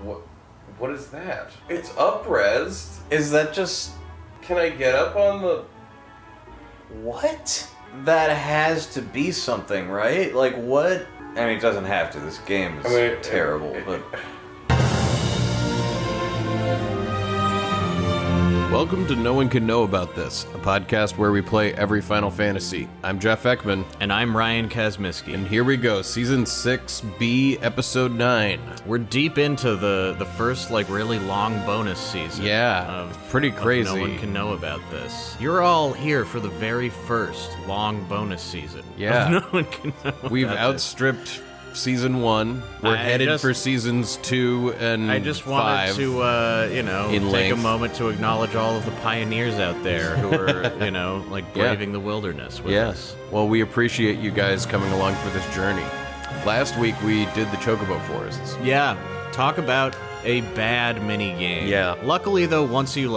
What is that? It's up-resed. Is that just... Can I get up on the... What? That has to be something, right? Like, what? I mean, it doesn't have to. This game is terrible, but... Welcome to No One Can Know About This, a podcast where we play every Final Fantasy. I'm Jeff Ekman. And I'm Ryan Kazmiski. And here we go, Season 6B, Episode 9. We're deep into the first, really long bonus season. Yeah, pretty crazy. No One Can Know About This. You're all here for the very first long bonus season. Yeah. No One Can Know About We've This. outstripped Season 1. We're headed for Seasons 2 and 5. I just wanted to, take a moment to acknowledge all of the pioneers out there who are, braving the wilderness with us. Well, we appreciate you guys coming along for this journey. Last week, we did the Chocobo Forests. Yeah, talk about a bad mini-game. Yeah. Luckily, though, once you,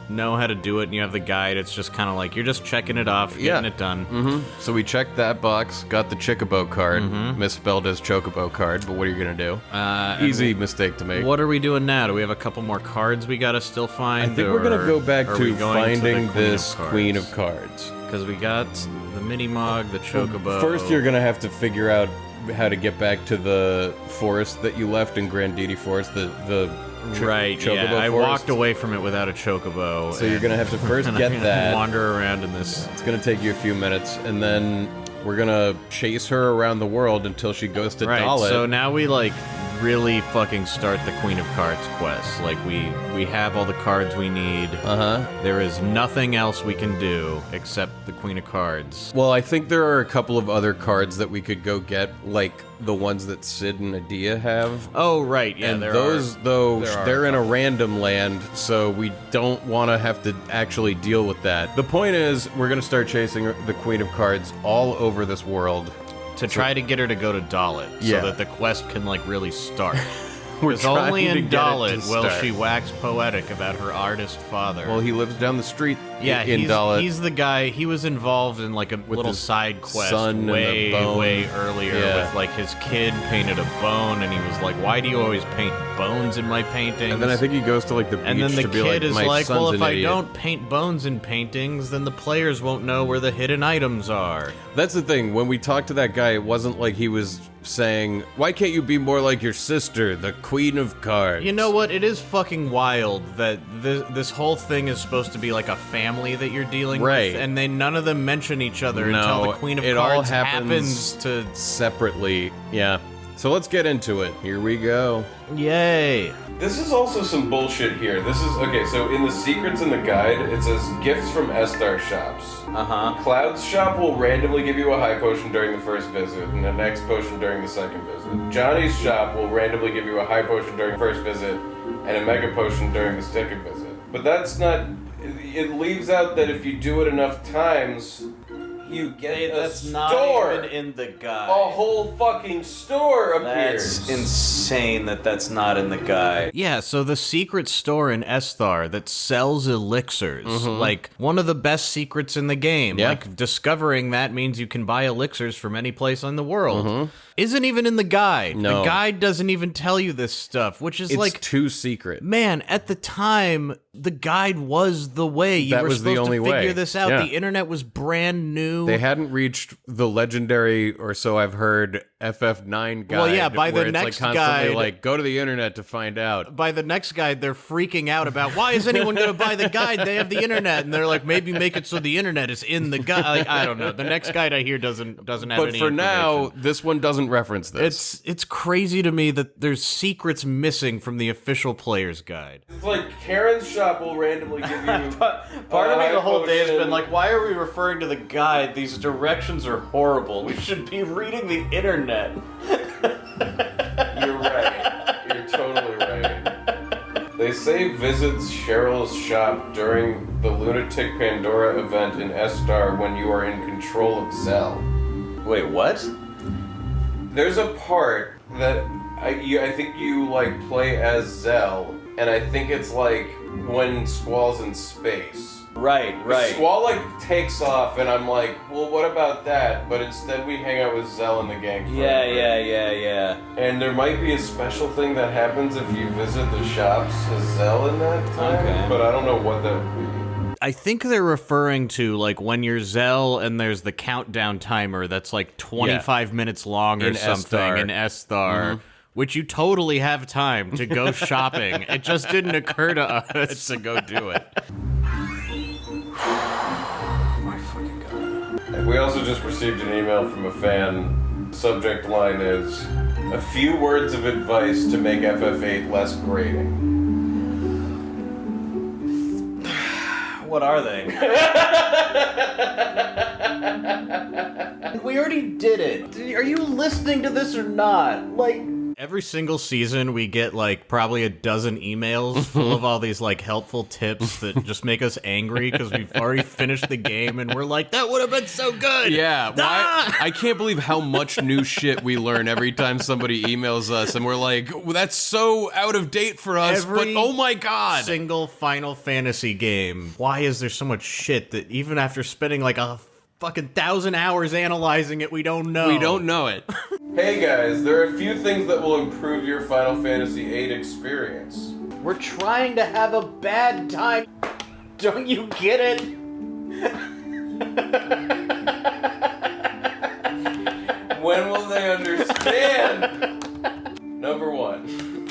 know how to do it and you have the guide, it's just kind of you're just checking it off, getting it done. Mm-hmm. So we checked that box, got the Chocobo card, misspelled as Chocobo card, but what are you going to do? Easy mistake to make. What are we doing now? Do we have a couple more cards we gotta still find? I think we're going to go back to finding this Queen of Cards. Because we got the Minimog, the Chocobo. First, you're going to have to figure out how to get back to the forest that you left in Granditi Forest, the Chocobo I forest. walked away from it without a Chocobo. So you're going to have to first get that. Wander around in this. It's going to take you a few minutes, and then we're going to chase her around the world until she goes to Dalit. So now we, really fucking start the Queen of Cards quest. We have all the cards we need. There is nothing else we can do except the Queen of Cards. Well, I think there are a couple of other cards that we could go get, like the ones that Sid and Adia have. Oh, right, yeah, and they're in a random land, so we don't want to have to actually deal with that. The point is, we're going to start chasing the Queen of Cards all over this world. To try to get her to go to Dalit, so that the quest can, really start. Because only in Dalit will she wax poetic about her artist father. Well, he lives down the street in Dalit. He's the guy, he was involved in, a little side quest way earlier with, his kid painted a bone, and he was like, why do you always paint bones in my paintings? And then I think he goes to, the beach and then the to be kid is my son's well, if an I idiot. don't paint bones in paintings, then the players won't know where the hidden items are. That's the thing, when we talked to that guy, it wasn't like he was saying, why can't you be more like your sister, the Queen of Cards? You know what? It is fucking wild that this whole thing is supposed to be a family that you're dealing with, and none of them mention each other until the Queen of Cards all happens to... separately. Yeah. So let's get into it. Here we go. Yay. This is also some bullshit here. This is, okay, so in the secrets in the guide, it says gifts from Estar shops. Cloud's shop will randomly give you a high potion during the first visit, and the next potion during the second visit. Johnny's shop will randomly give you a high potion during the first visit, and a mega potion during the second visit. But that's not... It leaves out that if you do it enough times... You get a store. Not even in the guide. A whole fucking store appears. That's insane that's not in the guide. Yeah, so the secret store in Esthar that sells elixirs, one of the best secrets in the game. Yeah. Discovering that means you can buy elixirs from any place in the world. Isn't even in the guide. No. The guide doesn't even tell you this stuff, which is it's too secret. Man, at the time, the guide was the way. You were supposed to figure this out. Yeah. The internet was brand new. They hadn't reached the legendary, or so I've heard, FF9 guide. Well, yeah, by the where it's next constantly guide, go to the internet to find out. By the next guide, they're freaking out about, why is anyone going to buy the guide? They have the internet, and they're like, maybe make it so the internet is in the guide. I don't know. The next guide I hear doesn't have any But for now, information. this one doesn't reference this. It's crazy to me that there's secrets missing from the official player's guide. It's like Karen's shop will randomly give you. Part of me the whole day has been why are we referring to the guide? These directions are horrible. We should be reading the internet. You're right. You're totally right. They say visits Cheryl's shop during the Lunatic Pandora event in Estar when you are in control of Zell. Wait, what? There's a part that I think you play as Zell, and I think it's when Squall's in space. Right. Squall, like, takes off, and I'm like, well, what about that? But instead we hang out with Zell and the gang forever. Yeah. And there might be a special thing that happens if you visit the shops as Zell in that time, but I don't know what that would be. I think they're referring to, like, when you're Zell and there's the countdown timer that's, like, 25 minutes long or something in S-Star, which you totally have time to go shopping. It just didn't occur to us to go do it. My fucking God. We also just received an email from a fan. Subject line is, a few words of advice to make FF8 less grating. What are they? We already did it. Are you listening to this or not? Like, every single season we get like probably a dozen emails full of all these like helpful tips that just make us angry because we've already finished the game and we're like, that would have been so good. Yeah, I can't believe how much new shit we learn every time somebody emails us and we're like, well, that's so out of date for us, but oh my God. Single Final Fantasy game. Why is there so much shit that even after spending like a fucking 1,000 hours analyzing it, we don't know? We don't know it. Hey guys, there are a few things that will improve your Final Fantasy VIII experience. we're trying to have a bad time. Don't you get it? When will they understand? Number one.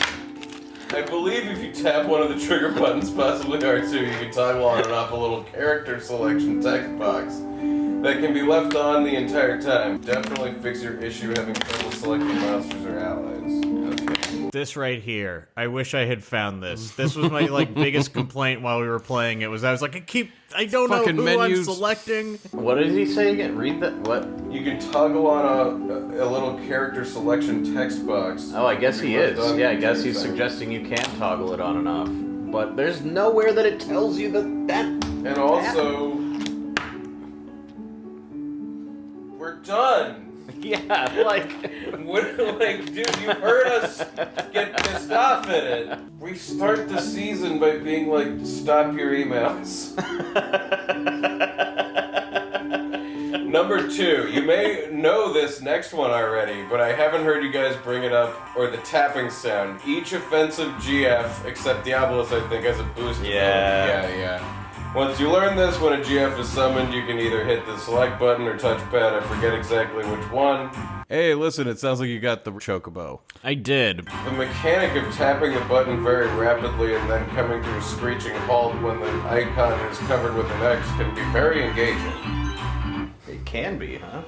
I believe if you tap one of the trigger buttons, possibly R2, you can toggle on and off a little character selection text box that can be left on the entire time. Definitely fix your issue having trouble selecting monsters or allies. Okay. This right here. I wish I had found this. This was my like biggest complaint while we were playing it. Was I was like, I don't know Fucking who menus. I'm selecting. What did he say again? Read that. What? You can toggle on a little character selection text box. Oh, I guess he is. Left on Yeah, I the guess he's side. suggesting you can toggle it on and off. But there's nowhere that it tells you that. And also, we're done. Yeah, like. What, like, dude, you heard us get pissed off at it. We start the season by being like, stop your emails. Number two, you may know this next one already, but I haven't heard you guys bring it up, or the tapping sound. Each offensive GF, except Diablos, I think, has a boost. Yeah. Once you learn this, when a GF is summoned, you can either hit the select button or touchpad. I forget exactly which one. Hey, listen, it sounds like you got the chocobo. I did. The mechanic of tapping the button very rapidly and then coming to a screeching halt when the icon is covered with an X can be very engaging. It can be, huh?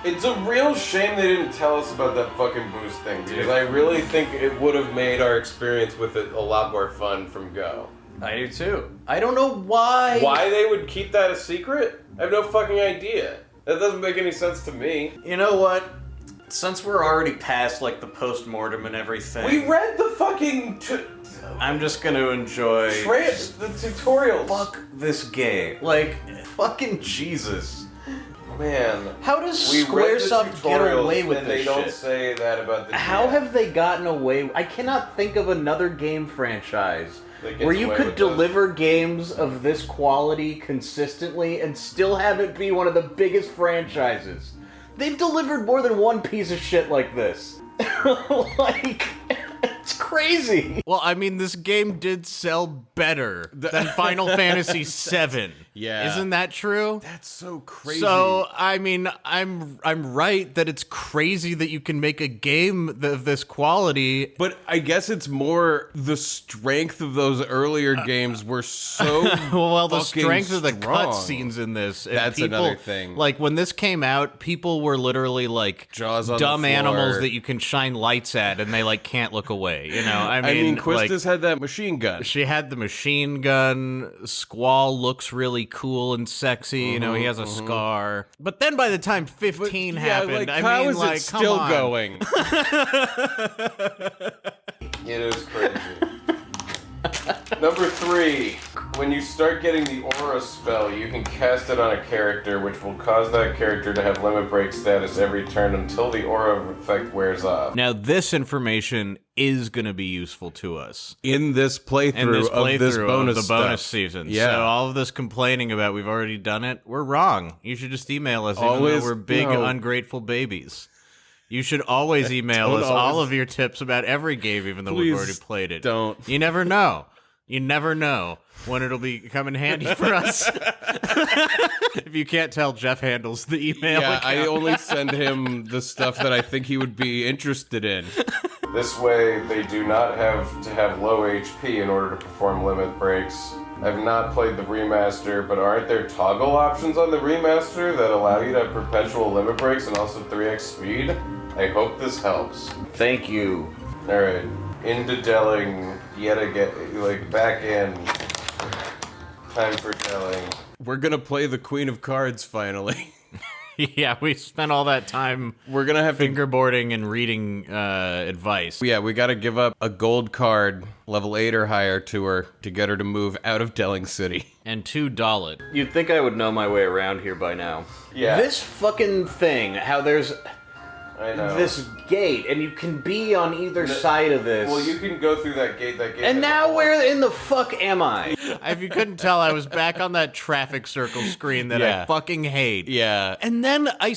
It's a real shame they didn't tell us about that fucking boost thing, because I really think it would have made our experience with it a lot more fun from Go. I do too. I don't know why. Why they would keep that a secret? I have no fucking idea. That doesn't make any sense to me. You know what? Since we're already past, like, the post-mortem and everything... We read the fucking... I'm just gonna enjoy... the tutorials. Fuck this game. Like, fucking Jesus. Man. How does We read the Squaresoft get away tutorials with and this they don't shit? say that about the How GF. have they gotten away... I cannot think of another game franchise That gets where you away could with deliver games of this quality consistently and still have it be one of the biggest franchises. They've delivered more than one piece of shit like this. Like, it's crazy. Well, I mean, this game did sell better than Final Fantasy VII. Yeah. Isn't that true? That's so crazy. So, I mean, I'm right that it's crazy that you can make a game of this quality. But I guess it's more the strength of those earlier games were so Well, the fucking strength of the strong. cutscenes in this. And That's people, another thing. Like, when this came out, people were literally like Jaws on dumb the floor. animals that you can shine lights at and they like can't look away. You know, I mean Quistis like, had that machine gun. she had the machine gun. Squall looks really cool and sexy. You know, he has a scar. But then by the time 15 happened, I how mean, is like, it come still on. going? It is crazy. Number three. when you start getting the aura spell, you can cast it on a character, which will cause that character to have limit break status every turn until the aura effect wears off. Now, this information is going to be useful to us in this playthrough of this bonus of the bonus season. Yeah. So all of this complaining about we've already done it, we're wrong. You should just email us, even though we're big, ungrateful babies. You should always email us all of your tips about every game, even though we've already played it. Don't. You never know. You never know when it'll come in handy for us. If you can't tell, Jeff handles the email account. I only send him the stuff that I think he would be interested in. This way, they do not have to have low HP in order to perform limit breaks. I've not played the remaster, but aren't there toggle options on the remaster that allow you to have perpetual limit breaks and also 3x speed? I hope this helps. Thank you. Alright, into delling yet again, like back in. Time for delling. We're gonna play the Queen of Cards finally. Yeah, we spent all that time We're gonna have fingerboarding and reading advice. Yeah, we gotta give up a gold card, level 8 or higher, to her to get her to move out of Delling City. And 2 Dalit. You'd think I would know my way around here by now. Yeah. This fucking thing, how there's I know. this gate, and you can be on either side of this. Well, you can go through that gate. And now where in the fuck am I? If you couldn't tell, I was back on that traffic circle screen that I fucking hate. Yeah. And then I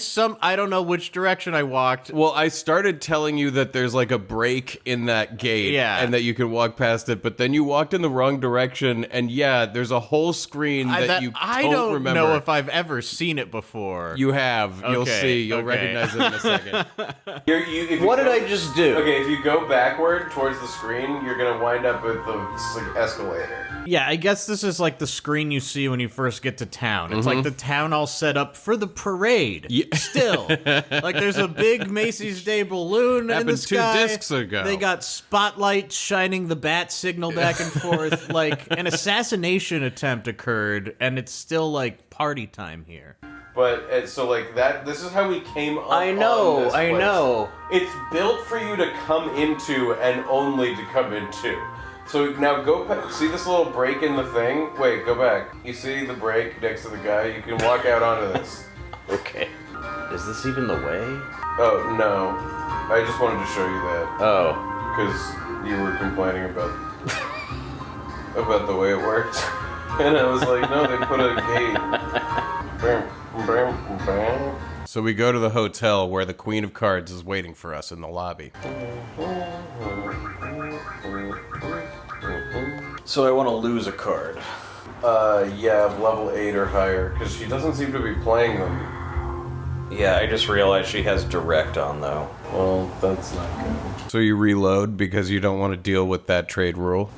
don't know which direction I walked. Well, I started telling you that there's like a break in that gate, and that you can walk past it, but then you walked in the wrong direction, and there's a whole screen that you don't remember. I don't know if I've ever seen it before. You have. You'll see. You'll recognize it in a second. What did I just do? Okay, if you go backward towards the screen, you're gonna wind up with the escalator. Yeah, I guess this is like the screen you see when you first get to town. It's like the town all set up for the parade. Yeah. Still. Like there's a big Macy's Day balloon in the sky. 2 discs ago. They got spotlights shining the bat signal back and forth. Like an assassination attempt occurred, and it's still like party time here. But so like that. This is how we came up. I know, on this I place. know. It's built for you to come into and only to come into. So now go see this little break in the thing? Wait, go back. You see the break next to the guy? You can walk out onto this. Okay. Is this even the way? Oh, no. I just wanted to show you that. Oh. Because you were complaining about about the way it worked. And I was like, no, they put a gate. So we go to the hotel where the Queen of Cards is waiting for us in the lobby. So I want to lose a card. Yeah, level 8 or higher, because she doesn't seem to be playing them. Yeah, I just realized she has direct on, though. Well, that's not good. So you reload because you don't want to deal with that trade rule?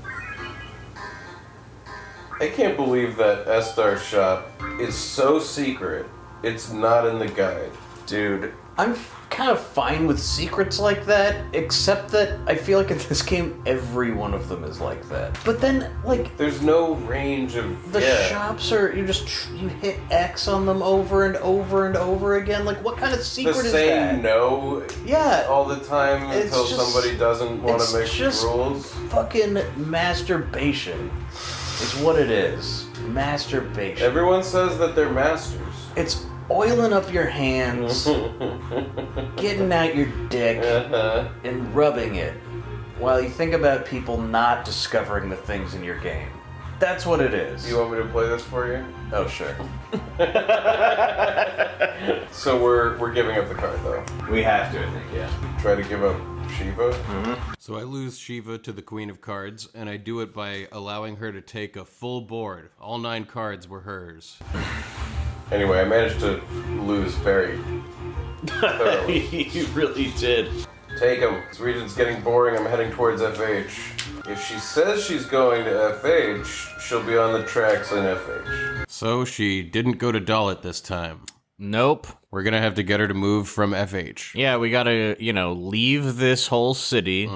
I can't believe that S-Star shop is so secret, it's not in the guide. Dude, I'm kind of fine with secrets like that, except that I feel like in this game, every one of them is like that. But then, like... There's no range of... The shops are... You hit X on them over and over and over again. Like, what kind of secret is that? saying no all the time It's until just- somebody doesn't want to make just rules. Fucking masturbation is what it is. Masturbation. Everyone says that they're masters. It's oiling up your hands, getting out your dick, and rubbing it while you think about people not discovering the things in your game. That's what it is. You want me to play this for you? Oh, sure. So we're giving up the card, though. We have to, I think, yeah. Try to give up Shiva. So I lose Shiva to the Queen of Cards, and I do it by allowing her to take a full board. All 9 cards were hers. Anyway, I managed to lose very thoroughly. You really did. Take him. This region's getting boring. I'm heading towards FH. If she says she's going to FH, she'll be on the tracks in FH. So she didn't go to Dalit this time. Nope. We're gonna have to get her to move from FH. Yeah, we gotta, leave this whole city,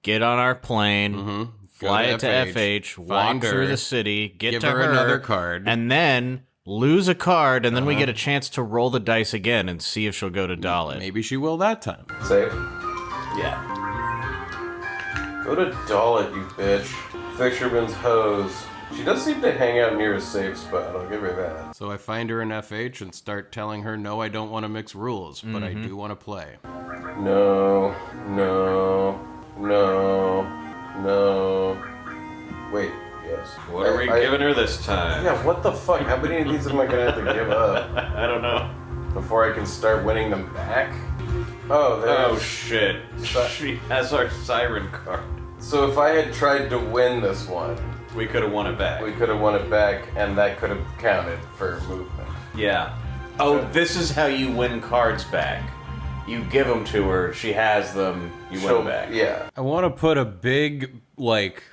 get on our plane, fly it to FH, walk through the city, get give to her another card. and then lose a card, and then we get a chance to roll the dice again and see if she'll go to Dalit. Maybe she will that time. Save. Yeah. Go to Dalit, you bitch. Fisherman's hose. She does seem to hang out near a safe spot, I'll give her that. So I find her in FH and start telling her, no, I don't want to mix rules, but I do want to play. No, no, no, no. Wait, yes. What are we giving her this time? Yeah, what the fuck? How many of these am I gonna have to give up? I don't know. Before I can start winning them back? Oh, there's... Oh shit. She has our siren card. So if I had tried to win this one... We could have won it back. We could have won it back, and that could have counted for movement. Yeah. Oh, this is how you win cards back. You give them to her, she has them, you win them back. Yeah. I want to put a big,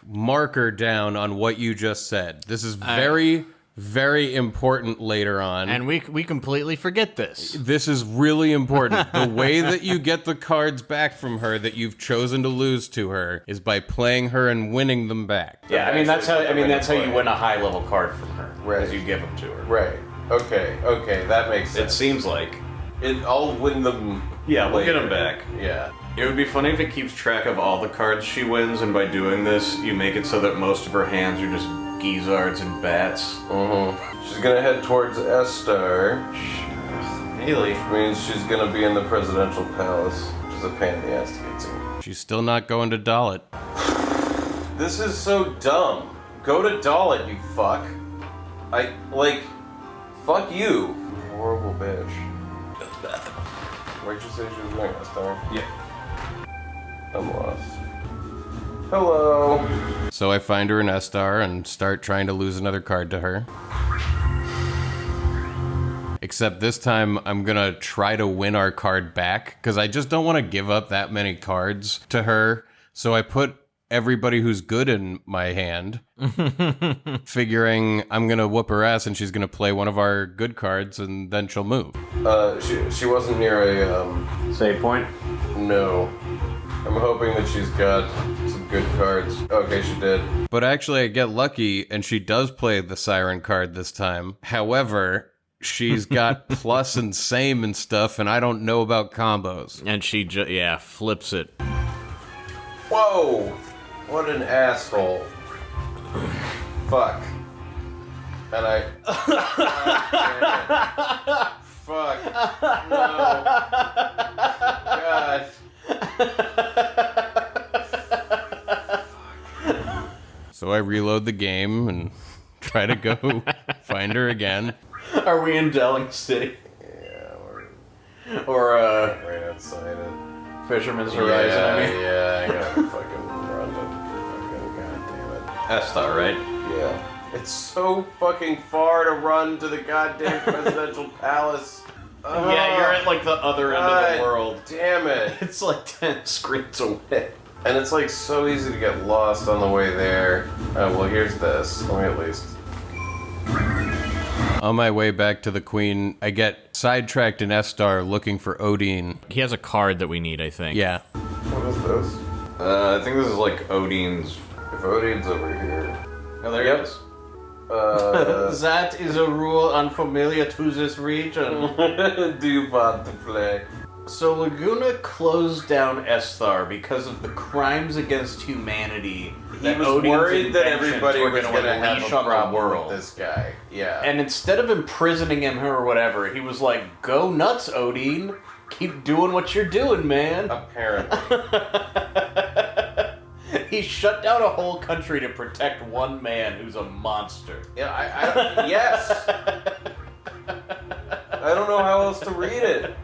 marker down on what you just said. This is very, very important later on. And we completely forget this. This is really important. The way that you get the cards back from her that you've chosen to lose to her is by playing her and winning them back. Yeah, I mean that's how you win a high level card from her. Right. As you give them to her. Right. Okay, that makes sense. It seems like. I'll win them. Yeah, we'll get them back. Yeah. It would be funny if it keeps track of all the cards she wins, and by doing this, you make it so that most of her hands are just Gizzards and bats. She's gonna head towards S-Star. Haley. Which means she's gonna be in the presidential palace, which is a pain in the ass to get to. She's still not going to Dalit. This is so dumb. Go to Dalit, you fuck. Fuck you. Horrible bitch. Where'd you say she was going, S-Star? Yeah. I'm lost. Hello. So I find her in S-Star and start trying to lose another card to her. Except this time I'm gonna try to win our card back, because I just don't want to give up that many cards to her. So I put everybody who's good in my hand, figuring I'm gonna whoop her ass and she's gonna play one of our good cards and then she'll move. She wasn't near a, Save point? No. I'm hoping that she's got some good cards. Okay, she did. But actually I get lucky and she does play the Siren card this time. However, she's got plus and same and stuff and I don't know about combos. And she flips it. Whoa! What an asshole. Fuck. And I... Fuck. No. God. So I reload the game and try to go find her again. Are we in Delling City? Yeah, Or, right outside it. Fisherman's Horizon, I mean? Yeah, I gotta fucking run to fucking goddammit. S-Star, right? Yeah. It's so fucking far to run to the goddamn presidential palace. Yeah, you're at like the other end of the world. Damn it. It's like 10 screens away. And it's like so easy to get lost on the way there. Oh, well, here's this. Let me at least. On my way back to the Queen, I get sidetracked in S-Star looking for Odin. He has a card that we need, I think. Yeah. What is this? I think this is like Odin's. If Odin's over here. Oh, there Yep. he is. That is a rule unfamiliar to this region. Do you want to play? So Laguna closed down S-Star because of the crimes against humanity. He was Odin's worried that inventions everybody were was gonna going to have unleash a on the problem world. with this guy. Yeah. And instead of imprisoning him or whatever, he was like, "Go nuts, Odin. Keep doing what you're doing, man." Apparently. He shut down a whole country to protect one man who's a monster. Yeah, yes. I don't know how else to read it.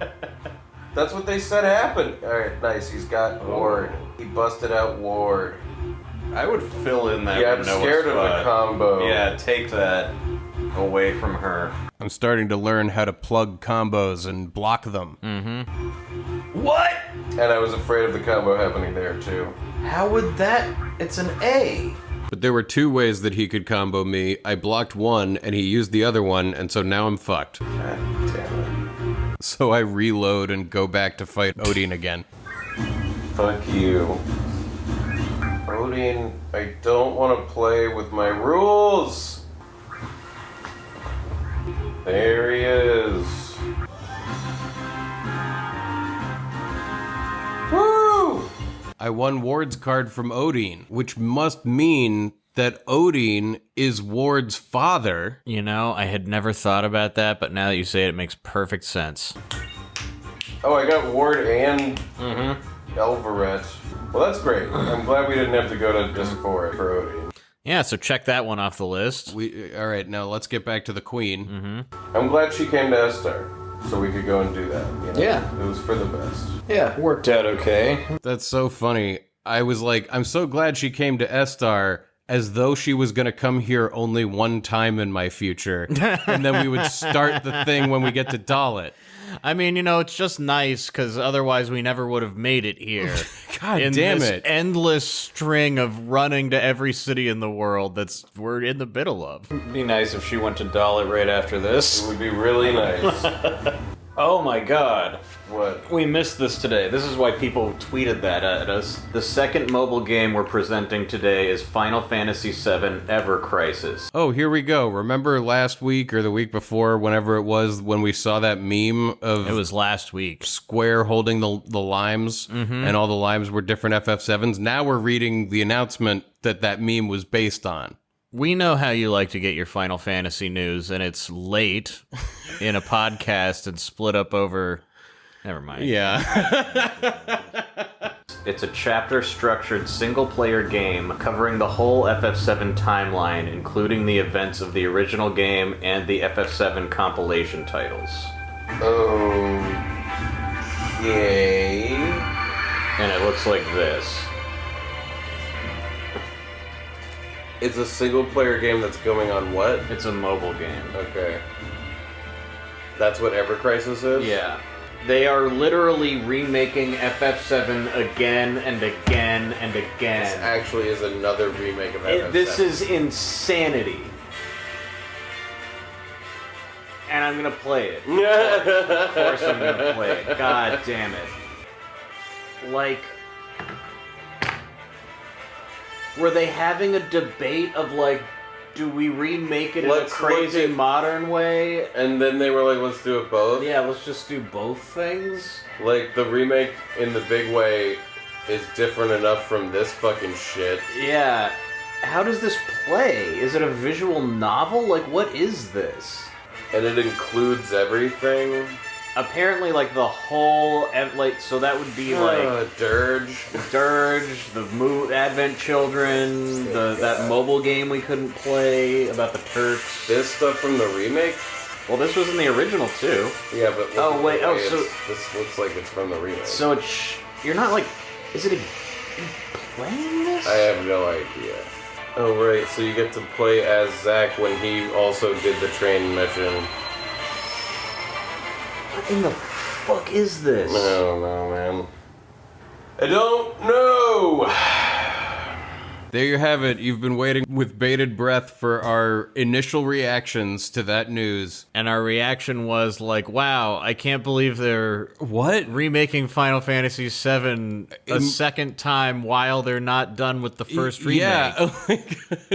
That's what they said happened. Alright, nice. He's got Ward. He busted out Ward. I would fill in that Yeah, I'm with Noah scared of Squad. a combo. Yeah, take that away from her. I'm starting to learn how to plug combos and block them. What? And I was afraid of the combo happening there, too. How would that? It's an A. But there were two ways that he could combo me. I blocked one, and he used the other one, and so now I'm fucked. God damn it. So I reload and go back to fight Odin again. Fuck you. Odin, I don't want to play with my rules. There he is. Woo! I won Ward's card from Odin, which must mean that Odin is Ward's father. You know, I had never thought about that, but now that you say it, it makes perfect sense. Oh, I got Ward and Elvaret. Well, that's great. I'm glad we didn't have to go to Disc 4 for Odin. Yeah, so check that one off the list. All right, now let's get back to the Queen. I'm glad she came to S-Star, so we could go and do that. You know? Yeah. It was for the best. Yeah, worked out okay. That's so funny. I was like, I'm so glad she came to S-Star, as though she was going to come here only one time in my future. And then we would start the thing when we get to Dalit. I mean, you know, it's just nice, because otherwise we never would have made it here. God in damn this it. endless string of running to every city in the world we're in the middle of. It'd be nice if she went to Dalit right after It this. would be really nice. Oh my god. What? We missed this today. This is why people tweeted that at us. The second mobile game we're presenting today is Final Fantasy VII Ever Crisis. Oh, here we go. Remember last week or the week before, whenever it was, when we saw that meme of It was last week. Square holding the limes, and all the limes were different FF7s? Now we're reading the announcement that meme was based on. We know how you like to get your Final Fantasy news, and it's late in a podcast and split up over... Never mind. Yeah. It's a chapter-structured single-player game covering the whole FF7 timeline, including the events of the original game and the FF7 compilation titles. Okay. And it looks like this. It's a single-player game that's going on what? It's a mobile game. Okay. That's what Ever Crisis is? Yeah. They are literally remaking FF7 again and again and again. This actually is another remake of FF7. This is insanity. And I'm gonna play it. Of course I'm gonna play it. God damn it. Like... Were they having a debate of, like, do we remake it in a crazy modern way? And then they were like, let's do it both? Yeah, let's just do both things. Like, the remake in the big way is different enough from this fucking shit. Yeah. How does this play? Is it a visual novel? Like, what is this? And it includes everything. Apparently, like, the whole... like, so that would be, like... Dirge. Dirge, the Advent Children, that mobile game we couldn't play about the Turks. This stuff from the remake? Well, this was in the original, too. Yeah, but look Oh, at wait, the way so... this looks like it's from the remake. So it's... You're not, like... Is it a... playing this? I have no idea. Oh, right, so you get to play as Zack when he also did the train mission. What in the fuck is this? I don't know, man. I don't know! There you have it. You've been waiting with bated breath for our initial reactions to that news. And our reaction was like, wow, I can't believe they're remaking Final Fantasy VII a second time while they're not done with the first remake. Yeah,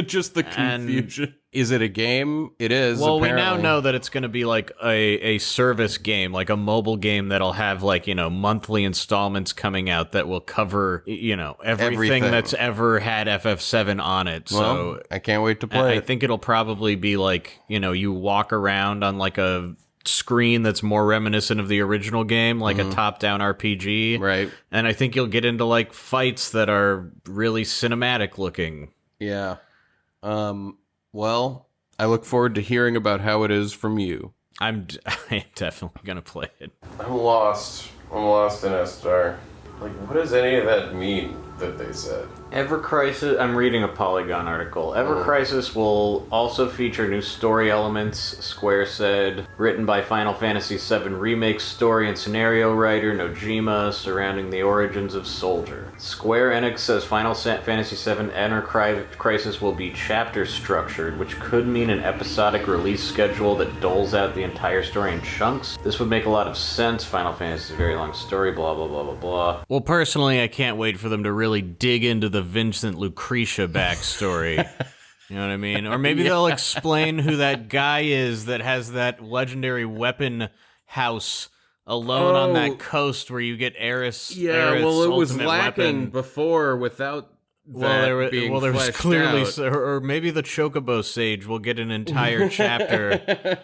just the confusion. Is it a game? It is. Well, apparently. we now know that it's going to be like a service game, like a mobile game that'll have like, you know, monthly installments coming out that will cover, you know, everything that's ever had FF7 on it. So well, I can't wait to play. I think it'll probably be like, you know, you walk around on like a screen that's more reminiscent of the original game, like a top-down RPG. Right. And I think you'll get into like fights that are really cinematic looking. Yeah. Well, I look forward to hearing about how it is from you. I'm definitely gonna play it. I'm lost. I'm lost in S-Star. Like, what does any of that mean that they said? Ever Crisis, I'm reading a Polygon article. Ever Crisis will also feature new story elements, Square said, written by Final Fantasy VII Remake story and scenario writer Nojima, surrounding the origins of Soldier. Square Enix says Final Fantasy VII Ever Crisis will be chapter structured, which could mean an episodic release schedule that doles out the entire story in chunks. This would make a lot of sense. Final Fantasy is a very long story, blah blah blah blah blah. Well, personally, I can't wait for them to really dig into the Vincent Lucretia backstory. You know what I mean? Or maybe they'll explain who that guy is that has that legendary weapon house alone on that coast where you get Aerith's well, it was ultimate lacking weapon. Before without there was clearly, or maybe the Chocobo Sage will get an entire chapter,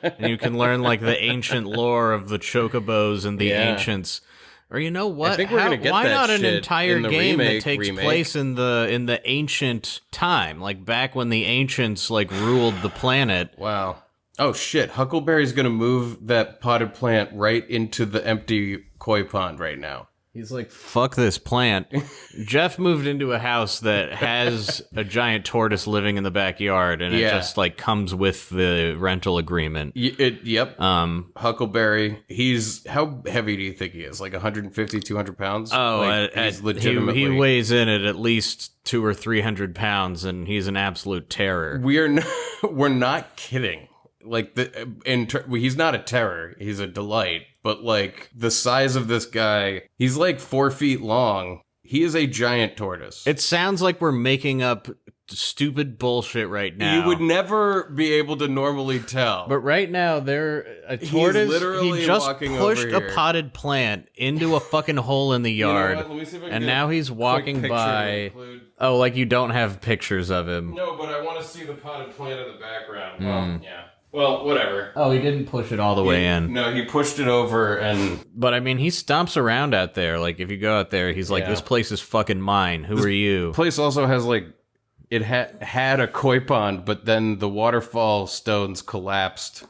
and you can learn like the ancient lore of the Chocobos and the ancients. Or you know what? I think we're gonna get why that not an shit entire in the game that takes remake? place in the ancient time, like back when the ancients like ruled the planet? Wow. Oh shit! Huckleberry's gonna move that potted plant right into the empty koi pond right now. He's like, fuck this plant. Jeff moved into a house that has a giant tortoise living in the backyard, and it just like comes with the rental agreement. Yep. Huckleberry, how heavy do you think he is? Like 150, 200 pounds? Oh, like, he's legitimately... He weighs in at least 200 or 300 pounds, and he's an absolute terror. We're not kidding. Like, he's not a terror. He's a delight. But, like, the size of this guy, he's like 4 feet long. He is a giant tortoise. It sounds like we're making up stupid bullshit right now. You would never be able to normally tell. But right now, a tortoise, literally he just walking pushed over a here. potted plant into a fucking hole in the yard, Let me see if I can and get now he's walking picture to by. include. Oh, like you don't have pictures of him. No, but I want to see the potted plant in the background. Well, yeah. Well, whatever. Oh, he didn't push it all the way in. No, he pushed it over and... But I mean, he stomps around out there. Like, if you go out there, he's like, Yeah. this place is fucking mine. Who are you? place also has, like... It had a koi pond, but then the waterfall stones collapsed.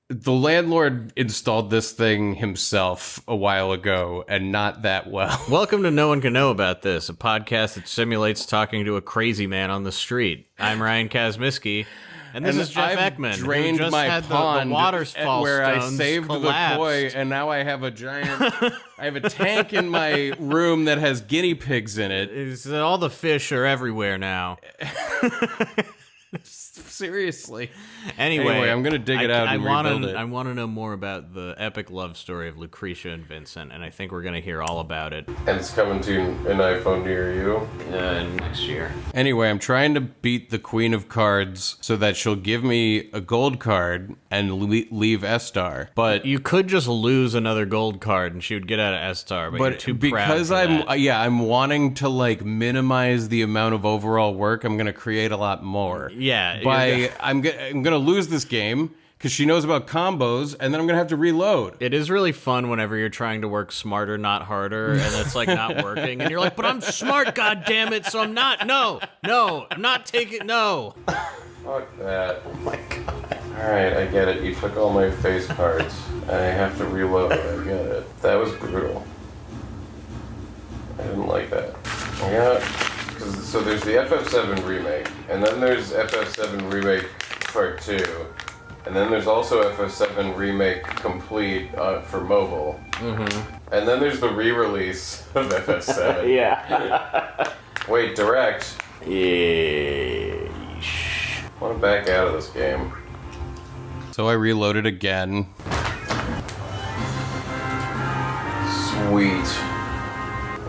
The landlord installed this thing himself a while ago, and not that well. Welcome to No One Can Know About This, a podcast that simulates talking to a crazy man on the street. I'm Ryan Kazmiski, and this is Jeff I've Ekman, drained who just my had pond the waterfall where I stones saved collapsed. the koi, and now I have a giant... I have a tank in my room that has guinea pigs in it. All the fish are everywhere now. Seriously. Anyway, I'm gonna dig it out and rebuild it. I want to know more about the epic love story of Lucretia and Vincent, and I think we're going to hear all about it And it's coming to an iPhone near you. next year. Anyway, I'm trying to beat the Queen of Cards so that she'll give me a gold card and leave S-Star. But You could just lose another gold card, and she would get out of S-Star, but you're too because proud for that. I'm wanting to like minimize the amount of overall work, I'm gonna create a lot more. Yeah, I'm gonna lose this game because she knows about combos, and then I'm gonna have to reload. It is really fun whenever you're trying to work smarter, not harder, and it's like not working, and you're like, but I'm smart, goddammit, so I'm not. No, I'm not taking. No. Fuck that. Oh my god. Alright, I get it. You took all my face cards. I have to reload. I get it. That was brutal. I didn't like that. So there's the FF7 Remake, and then there's FF7 Remake Part 2, and then there's also FF7 Remake Complete for mobile. Mm-hmm. And then there's the re-release of FF7. Yeah. Wait, direct? Yeesh. I want to back out of this game. So I reloaded again. Sweet.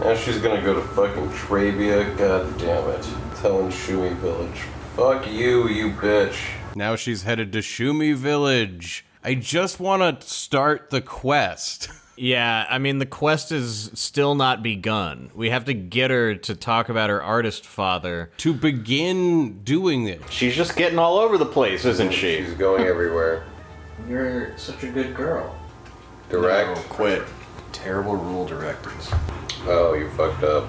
Now she's gonna go to fucking Trabia, god damn it. Telling Shumi Village. Fuck you, you bitch. Now she's headed to Shumi Village. I just want to start the quest. Yeah, I mean, the quest is still not begun. We have to get her to talk about her artist father. To begin doing this. She's just getting all over the place, isn't she? She's going everywhere. You're such a good girl. Direct? No, quit. Terrible rule directors. Oh, you fucked up.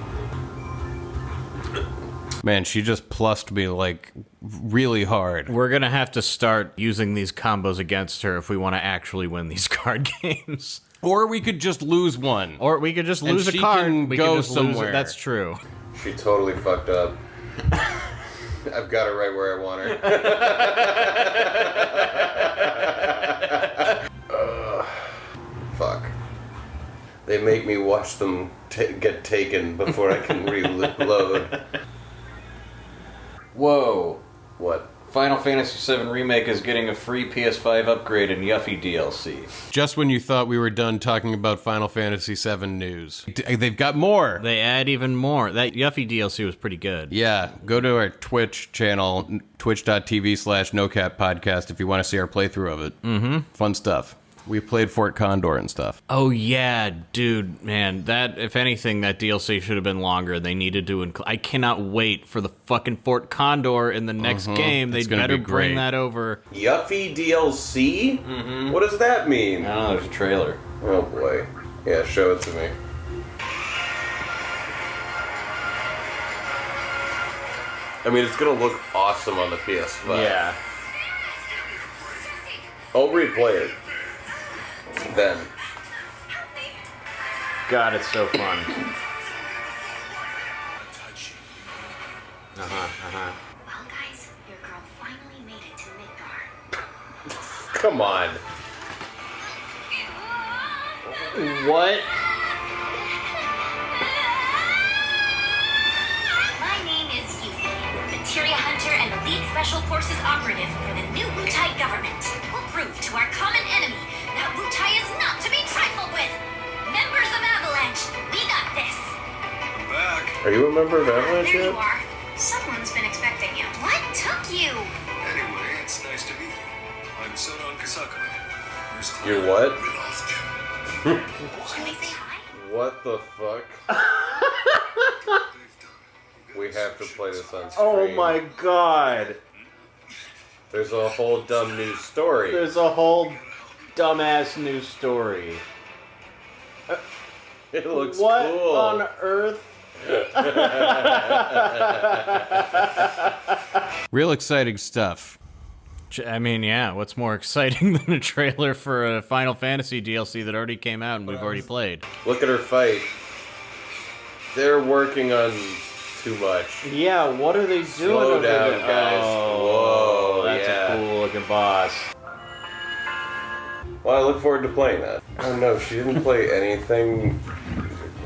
Man, she just plussed me like really hard. We're gonna have to start using these combos against her if we want to actually win these card games. Or we could just lose one. Or we could just And lose a she card. can We go could just lose somewhere. it. That's true. She totally fucked up. I've got her right where I want her. Fuck. They make me watch them get taken before I can reload. Whoa. What? Final Fantasy VII Remake is getting a free PS5 upgrade in Yuffie DLC. Just when you thought we were done talking about Final Fantasy VII news. They've got more. They add even more. That Yuffie DLC was pretty good. Yeah, go to our Twitch channel, twitch.tv/NoCapPodcast if you want to see our playthrough of it. Mm-hmm. Fun stuff. We played Fort Condor and stuff. Oh yeah, dude, man, that, if anything, that DLC should have been longer. They needed to I cannot wait for the fucking Fort Condor in the next game. They'd better bring that over. Yuffie DLC? Mm-hmm. What does that mean? I don't know, there's a trailer. Oh boy. Yeah, show it to me. I mean, it's gonna look awesome on the PS5. Yeah. I'll replay it. Then. God, it's so fun. Well, guys, your girl finally made it to Midgard. Come on. What? My name is Yuffie, materia hunter and elite special forces operative for the new Wutai government. We'll prove to our common enemy that Wutai is not to be trifled with. Members of Avalanche, we got this. I'm back. Are you a member of Avalanche There yet? you are. Someone's been expecting you. What took you? Anyway, it's nice to meet you. I'm Sonon Kasakura. You're what? Should we say hi? What the fuck? We have to play this on stream. Oh my god. There's a whole dumb new story. There's a whole dumbass new story. It looks what cool. on earth? Real exciting stuff. I mean, yeah, what's more exciting than a trailer for a Final Fantasy DLC that already came out and we've already played? Look at her fight. They're working on too much. Yeah, what are they doing Slow over down, there? guys. Oh, Whoa, that's yeah. a cool looking boss. Well, I look forward to playing that. Oh no, she didn't play anything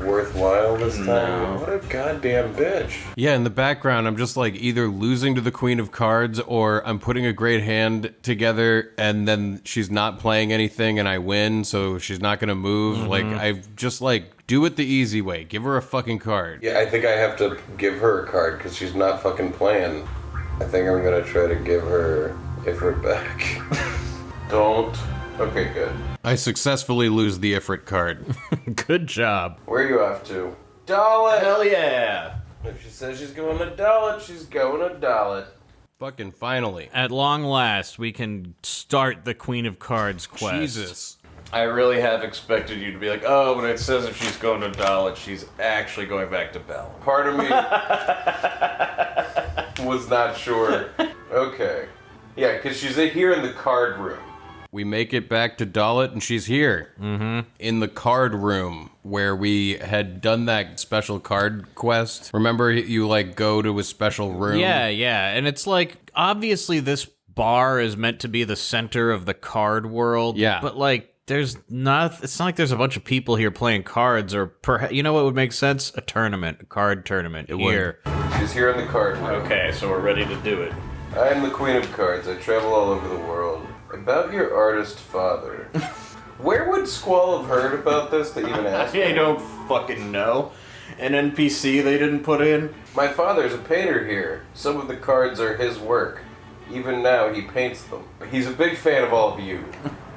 worthwhile this time. No. What a goddamn bitch. Yeah, in the background, I'm just like either losing to the Queen of Cards or I'm putting a great hand together and then she's not playing anything and I win, so she's not gonna move. Like, I've just like, do it the easy way. Give her a fucking card. Yeah, I think I have to give her a card because she's not fucking playing. I think I'm gonna try to give her Ifrit back. Don't. Okay, good. I successfully lose the Ifrit card. Good job. Where are you off to? Dalit! Hell yeah! If she says she's going to Dalit, she's going to Dalit. Fucking finally. At long last, we can start the Queen of Cards quest. Jesus. I really have expected you to be like, oh, but it says if she's going to Dalit, she's actually going back to Bell. Part of me was not sure. Okay. Yeah, because she's here in the card room. We make it back to Dalit and she's here. In the card room where we had done that special card quest. Remember you like go to a special room? Yeah, and it's like, obviously this bar is meant to be the center of the card world. Yeah. But like, it's not like there's a bunch of people here playing cards, or you know what would make sense? A card tournament here. She's here in the card room. Okay, so we're ready to do it. I am the Queen of Cards. I travel all over the world. About your artist father. Where would Squall have heard about this to even ask? I don't fucking know. An NPC they didn't put in? My father's a painter here. Some of the cards are his work. Even now, he paints them. He's a big fan of all of you.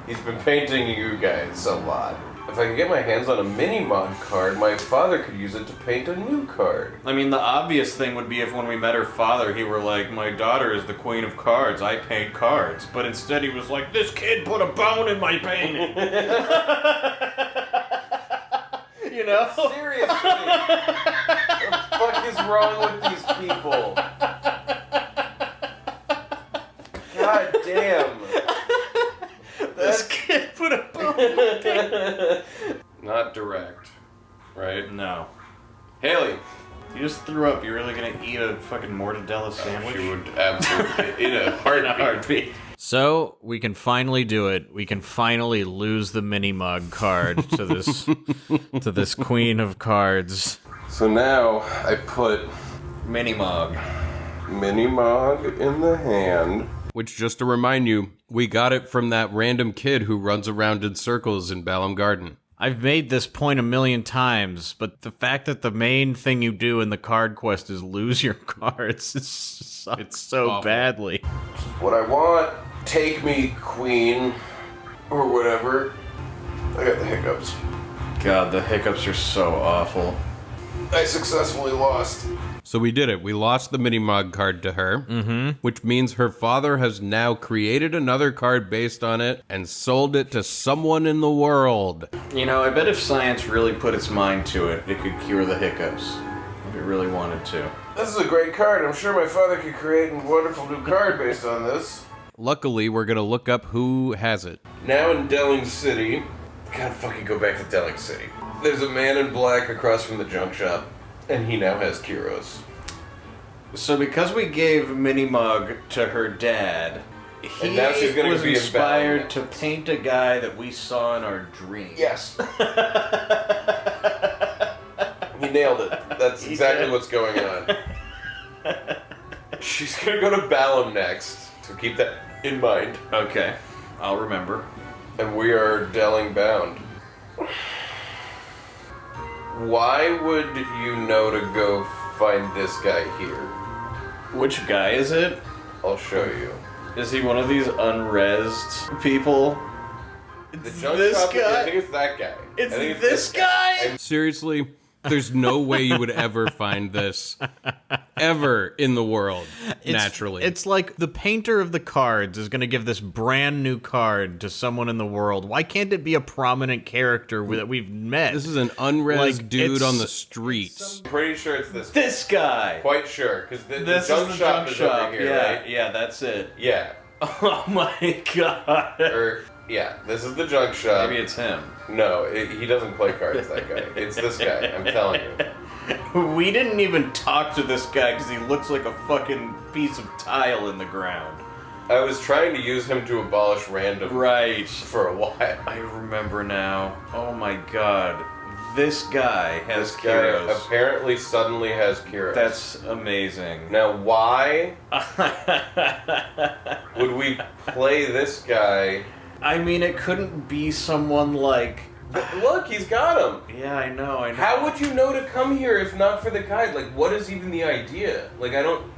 He's been painting you guys a lot. If I could get my hands on a mini-mod card, my father could use it to paint a new card. I mean, the obvious thing would be if when we met her father, he were like, my daughter is the Queen of Cards, I paint cards. But instead he was like, this kid put a bone in my painting. You know? Seriously! What the fuck is wrong with these people? God damn. This kid put a bone in my painting. Not direct, right? No. Haley. You just threw up. You're really gonna eat a fucking mortadella sandwich? She would absolutely in a heartbeat. So we can finally do it. We can finally lose the mini mug card to this Queen of Cards. So now I put Mini-Mog. Mini-Mog in the hand. Which, just to remind you, we got it from that random kid who runs around in circles in Balam Garden. I've made this point a million times, but the fact that the main thing you do in the card quest is lose your cards sucks so awful. badly. What I want. Take me, Queen. or whatever. I got the hiccups. God, the hiccups are so awful. I successfully lost. So we did it. We lost the Minimog card to her, which means her father has now created another card based on it and sold it to someone in the world. You know, I bet if science really put its mind to it, it could cure the hiccups. If it really wanted to. This is a great card. I'm sure my father could create a wonderful new card based on this. Luckily, we're going to look up who has it. Now in Delling City. Gotta fucking go back to Delling City. There's a man in black across from the junk shop, and he now has Kyros. So because we gave Minimug to her dad, he And now she's gonna was be inspired inbound. to paint a guy that we saw in our dreams. Yes. He nailed it. That's exactly what's going on. She's gonna go to Balam next, so keep that in mind. Okay, I'll remember. And we are Delling bound. Why would you know to go find this guy here? Which guy is it? I'll show you. Is he one of these unrezzed people? The junk This shop, guy? I think it's that guy. It's I think this guy? Seriously, there's no way you would ever find this ever in the world, naturally. It's like the painter of the cards is going to give this brand new card to someone in the world. Why can't it be a prominent character that we've met? This is an unres Like, dude it's- on the streets. I'm pretty sure it's this guy. This guy! Quite sure, because the This junk is the shop junk is shop. over here, Yeah, right? yeah, that's it. Yeah. Oh my god. Yeah, this is the junk shop. Maybe it's him. No, he doesn't play cards, that guy. It's this guy, I'm telling you. We didn't even talk to this guy because he looks like a fucking piece of tile in the ground. I was trying to use him to abolish random Right. for a while. I remember now. Oh my god. This guy has This guy Kyros. apparently suddenly has Kyros. That's amazing. Now, why would we play this guy? I mean, it couldn't be someone like... Look, he's got him. Yeah, I know. How would you know to come here if not for the guide? Like, what is even the idea? Like, I don't...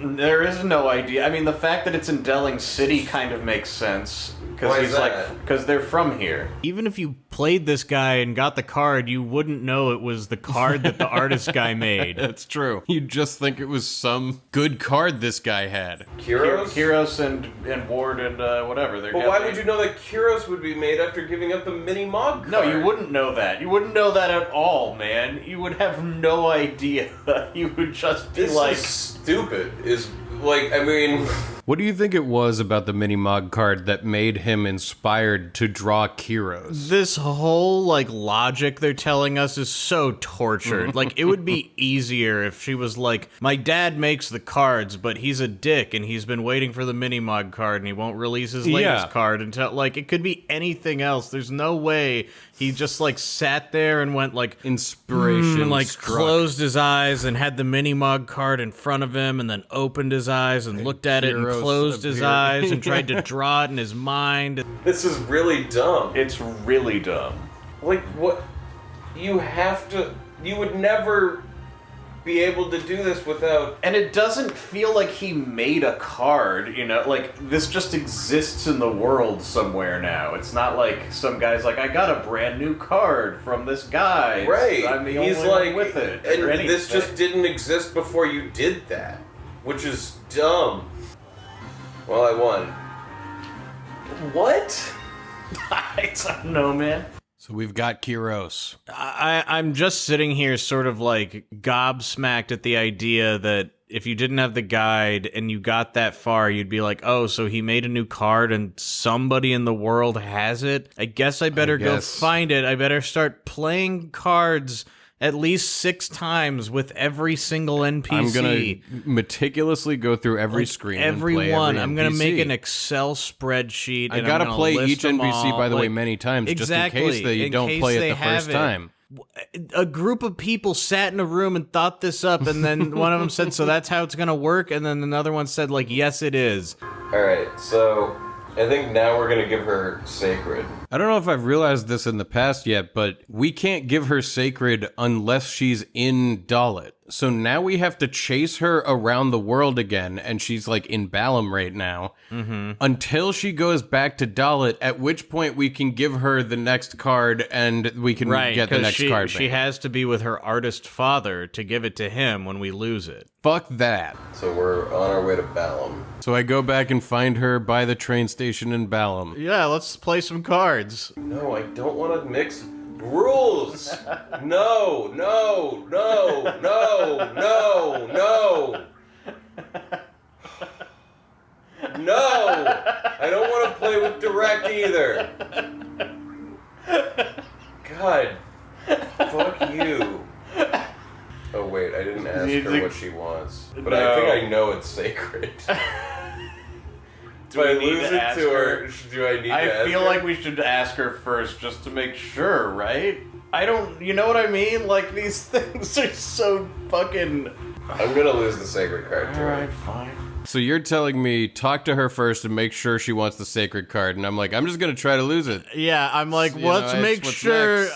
There is no idea. I mean, the fact that it's in Delling City kind of makes sense. Why is Because that? because they're from here. Even if you played this guy and got the card, you wouldn't know it was the card that the artist guy made. That's true. You'd just think it was some good card this guy had. Kyros? Kyros and Ward and whatever. But why would you know that Kyros would be made after giving up the mini-mog card? No, you wouldn't know that. You wouldn't know that at all, man. You would have no idea. You would just be This like... is stupid. Is, like, I mean... What do you think it was about the Minimog card that made him inspired to draw Kyros? This whole, like, logic they're telling us is so tortured. Like, it would be easier if she was like, my dad makes the cards, but he's a dick, and he's been waiting for the Minimog card, and he won't release his latest card until, like, it could be anything else. There's no way he just, like, sat there and went, like, Inspiration like, struck. closed his eyes and had the Minimog card in front of him, and then opened his eyes and looked at it and Kyros closed his appeared. eyes and tried to draw it in his mind. This is really dumb. It's really dumb. Like, what? You have to... You would never be able to do this without... And it doesn't feel like he made a card, you know? Like, this just exists in the world somewhere now. It's not like some guy's like, I got a brand new card from this guy. Right. I'm the He's only like... one with it. And or this anything. just didn't exist before you did that. Which is dumb. Well, I won. What? I don't know, man. So we've got Kyros. I'm just sitting here sort of like gobsmacked at the idea that if you didn't have the guide and you got that far, you'd be like, oh, so he made a new card and somebody in the world has it? I guess I better go guess. find it. I better start playing cards at least 6 times with every single NPC. I'm gonna meticulously go through every screen. Every and play one. every I'm gonna NPC. make an Excel spreadsheet. I and gotta I'm gonna play list each them NPC, all. by the way, Like, many times, exactly, just in case that you in don't case play they it the first have it. time. A group of people sat in a room and thought this up, and then one of them said, so that's how it's gonna work, and then another one said, like, yes, it is. Alright, so... I think now we're gonna give her Sacred. I don't know if I've realized this in the past yet, but we can't give her Sacred unless she's in Dalit. So now we have to chase her around the world again, and she's like in Balam right now, until she goes back to Dalit, at which point we can give her the next card and we can get the next card back. She has to be with her artist father to give it to him when we lose it. Fuck that. So we're on our way to Balam. So I go back and find her by the train station in Balam. Yeah, let's play some cards. No, I don't want to mix rules. No, no, no, no, no, no. No, I don't want to play with Direct either. God, fuck you. Oh wait, I didn't ask her what she wants, but I think I know it's sacred. Do I need to ask her? Do I need to ask her? I feel like we should ask her first just to make sure, right? I don't, you know what I mean? Like, these things are so fucking... I'm gonna lose the sacred card to her. Alright, fine. So you're telling me talk to her first and make sure she wants the sacred card, and I'm like, I'm just gonna try to lose it. Yeah, I'm like, let's make sure...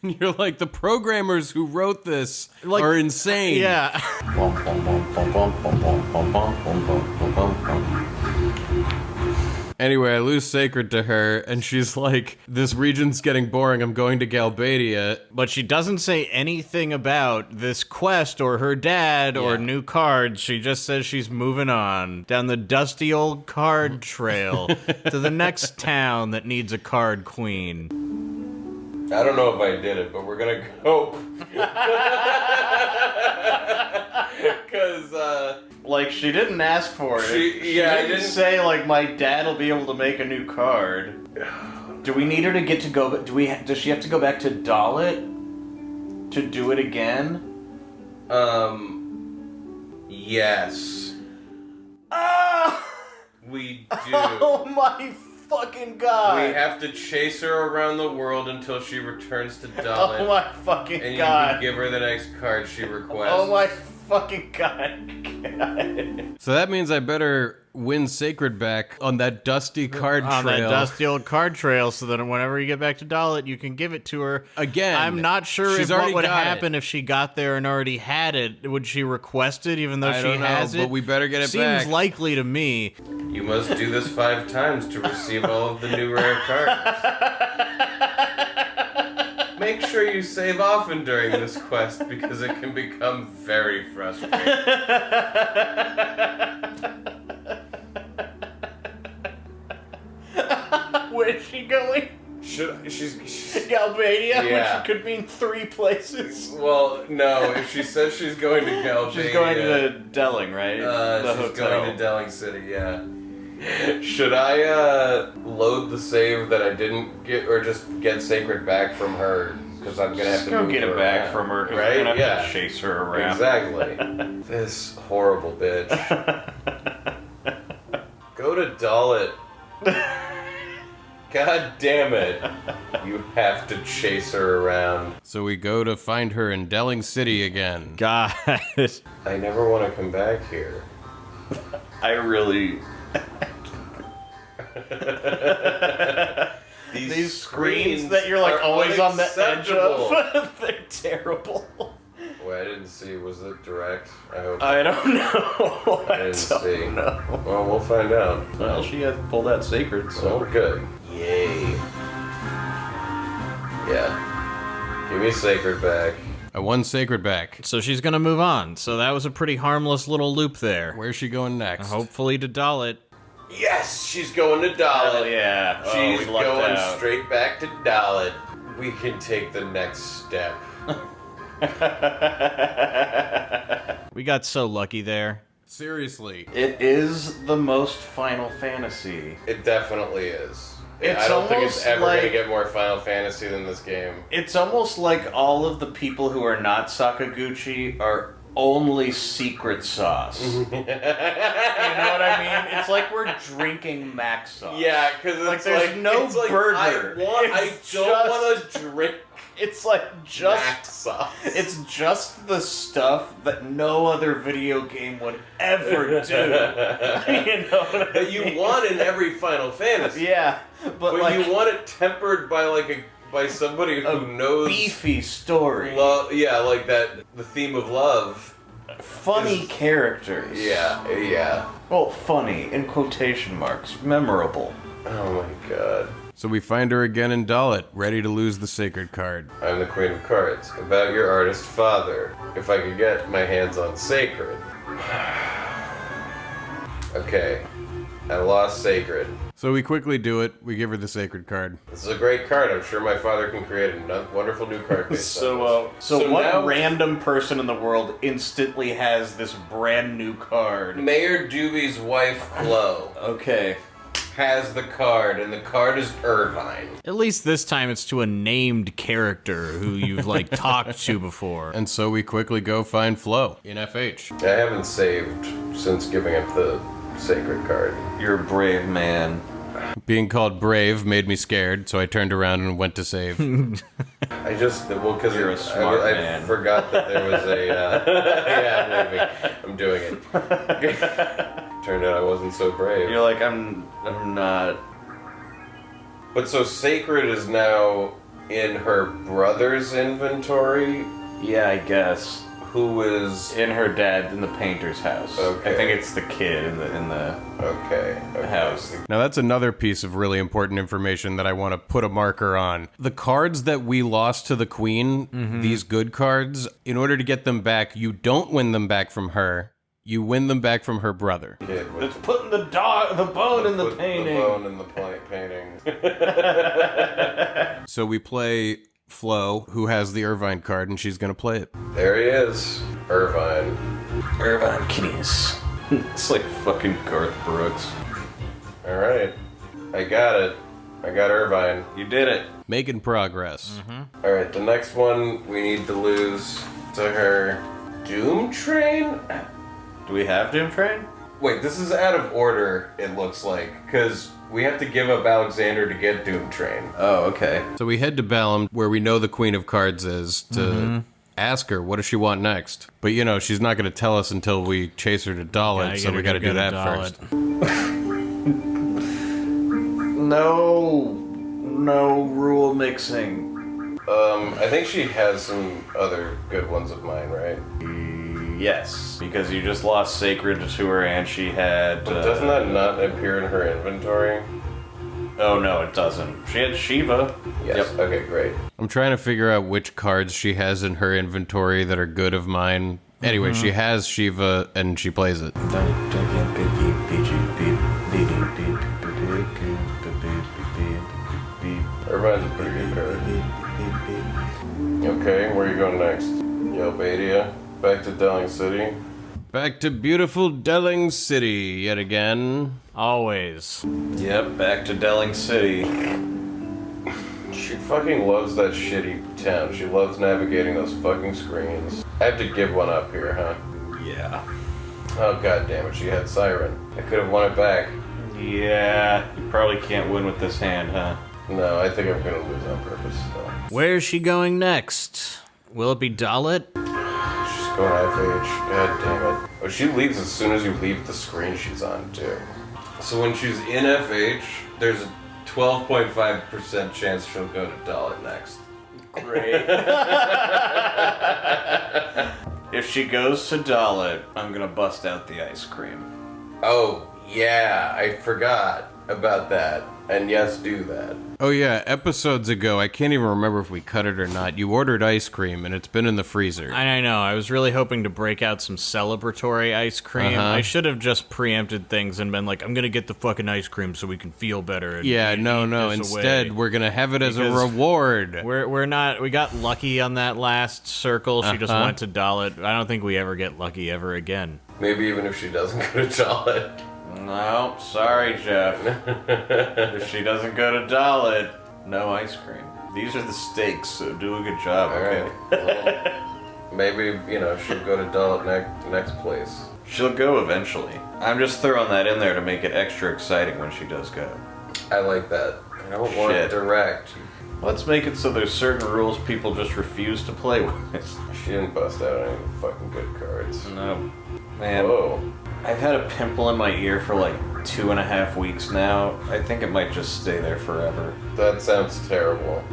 You're like, the programmers who wrote this are insane. Yeah. Anyway, I lose Sacred to her, and she's like, this region's getting boring, I'm going to Galbadia. But she doesn't say anything about this quest or her dad or new cards. She just says she's moving on down the dusty old card trail to the next town that needs a card queen. I don't know if I did it, but we're gonna go. Because, like, she didn't ask for it. She didn't say, like, my dad will be able to make a new card. Do we need her to get to go... Does she have to go back to Dalit to do it again? Yes. Ah! We do. Oh my fucking god! We have to chase her around the world until she returns to Dalit. Oh my fucking and god! And you can give her the next card she requests. Oh my fucking god! So that means I better win Sacred back on that dusty card trail. On that dusty old card trail, so that whenever you get back to Dalit, you can give it to her. Again, I'm not sure she's if what already would got happen it. if she got there and already had it. Would she request it even though I she don't know, has it? but we better get it back. Seems likely to me. You must do this 5 times to receive all of the new rare cards. Make sure you save often during this quest because it can become very frustrating. Where's she going? She's Galbadia, Yeah. which could mean 3 places. Well, no. If she says she's going to Galbadia, She's going to Delling, right? The she's hotel. going to Delling City. Yeah. Should I load the save that I didn't get, or just get Sacred back from her? Because I'm gonna have to go move get her it back around, from her. 'Cause right? We're gonna have Yeah. to chase her around. Exactly. This horrible bitch. Go to Dalit. God damn it. You have to chase her around. So we go to find her in Delling City again. God. I never want to come back here. I really... These screens that you're like are always on the edge unacceptable. of, they're terrible. Wait, I didn't see. Was it direct? I hope. I don't know. I didn't see. know. Well, we'll find out. Well, she had pulled out Sacred, So so... we're good. Yay. Yeah. Give me Sacred back. I won Sacred back. So she's gonna move on. So that was a pretty harmless little loop there. Where's she going next? Hopefully to Dalit. Yes, she's going to Dalit. Hell yeah. She's we lucked going out. straight back to Dalit. We can take the next step. We got so lucky there. Seriously. It is the most Final Fantasy. It definitely is. It's I don't think it's almost ever going to like- get more Final Fantasy than this game. It's almost like all of the people who are not Sakaguchi are only secret sauce. You know what I mean? It's like we're drinking Max sauce. Yeah, because it's Like, there's no it's like, burger. I It's don't just- want to drink It's like just... Max sauce. It's just the stuff that no other video game would ever do. You know what I that you mean? want in every Final Fantasy. Yeah, but But like... you want it tempered by like a by somebody who knows beefy story. Yeah, like that. The theme of love. Funny characters. Yeah. Well, funny in quotation marks. Memorable. Oh my god. So we find her again in Dalit, ready to lose the sacred card. I'm the Queen of Cards. About your artist father. If I could get my hands on Sacred. Okay. I lost Sacred. So we quickly do it. We give her the sacred card. This is a great card. I'm sure my father can create a wonderful new card based on this. So what now, random person in the world instantly has this brand new card? Mayor Doobie's wife, Flo, Okay. has the card, and the card is Irvine. At least this time it's to a named character who you've, like, talked to before. And so we quickly go find Flo in FH. I haven't saved since giving up the sacred card. You're a brave man. Being called brave made me scared, so I turned around and went to save. I just, well, because You're a smart I man. forgot that there was a, yeah, I'm leaving. I'm doing it. Turned out I wasn't so brave. You're like, I'm not. But so Sacred is now in her brother's inventory, Yeah, I guess. who is... In her dad, in the painter's house. Okay. I think it's the kid in the Okay. house. Now that's another piece of really important information that I want to put a marker on. The cards that we lost to the queen, these good cards, in order to get them back, you don't win them back from her. You win them back from her brother. Kid with It's putting the bone in the put painting. The bone in the painting. So we play Flo, who has the Irvine card, and she's going to play it. There he is. Irvine. Irvine Kinneas. It's like fucking Garth Brooks. Alright. I got it. I got Irvine. You did it. Making progress. Alright, the next one we need to lose to her. Doom Train? Do we have Doom Train? Wait, this is out of order, it looks like. Because we have to give up Alexander to get Doom Train. Oh, okay. So we head to Balam, where we know the Queen of Cards is, to ask her, what does she want next? But, you know, she's not going to tell us until we chase her to Dalit, so we got to do that first. No rule mixing. I think she has some other good ones of mine, right? Yes, because you just lost Sacred to her and she had... But doesn't that not appear in her inventory? Oh, no, it doesn't. She had Shiva. Yes. Yep. Okay, great. I'm trying to figure out which cards she has in her inventory that are good of mine. Anyway, she has Shiva, and she plays it. Irvine's a pretty good card. Okay, where are you going next? Yelbadia? Back to Delling City? Back to beautiful Delling City yet again. Always. Yep, back to Delling City. She fucking loves that shitty town. She loves navigating those fucking screens. I have to give one up here, huh? Yeah. Oh god damn it, she had Siren. I could have won it back. Yeah, you probably can't win with this hand, huh? No, I think I'm gonna lose on purpose. So. Where's she going next? Will it be Dalit? She's going FH. God damn it. Oh, she leaves as soon as you leave the screen she's on, too. So when she's in FH, there's a 12.5% chance she'll go to Dalit next. Great. If she goes to Dalit, I'm gonna bust out the ice cream. Oh, yeah, I forgot about that. And yes, do that. Oh yeah, episodes ago, I can't even remember if we cut it or not. You ordered ice cream, and it's been in the freezer. I know. I was really hoping to break out some celebratory ice cream. I should have just preempted things and been like, I'm gonna get the fucking ice cream so we can feel better. And Yeah, eat no. this Instead, away. we're gonna have it as a Because reward. We're not. We got lucky on that last circle. She just went to Dalit. I don't think we ever get lucky ever again. Maybe even if she doesn't go to Dalit. No, sorry, Jeff. If she doesn't go to Dalit, no ice cream. These are the stakes, so do a good job, okay? Alright. Well, maybe, she'll go to Dalit next place. She'll go eventually. I'm just throwing that in there to make it extra exciting when she does go. I like that. I don't want Shit. direct. Let's make it so there's certain rules people just refuse to play with. She didn't bust out any fucking good cards. No. Man, Whoa. I've had a pimple in my ear for like 2.5 weeks now. I think it might just stay there forever. That sounds terrible.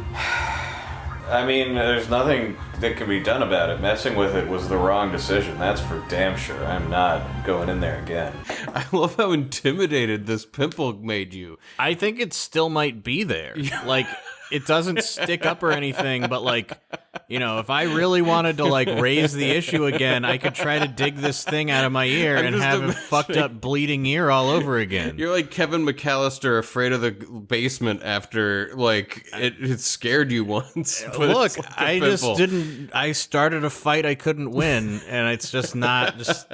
I mean, there's nothing that can be done about it. Messing with it was the wrong decision. That's for damn sure. I'm not going in there again. I love how intimidated this pimple made you. I think it still might be there. Like, it doesn't stick up or anything, but like, you know, if I really wanted to like raise the issue again, I could try to dig this thing out of my ear and have a fucked up bleeding ear all over again. You're like Kevin McAllister afraid of the basement after like it scared you once. Look, like I just didn't. I started a fight I couldn't win, and it's just not. Just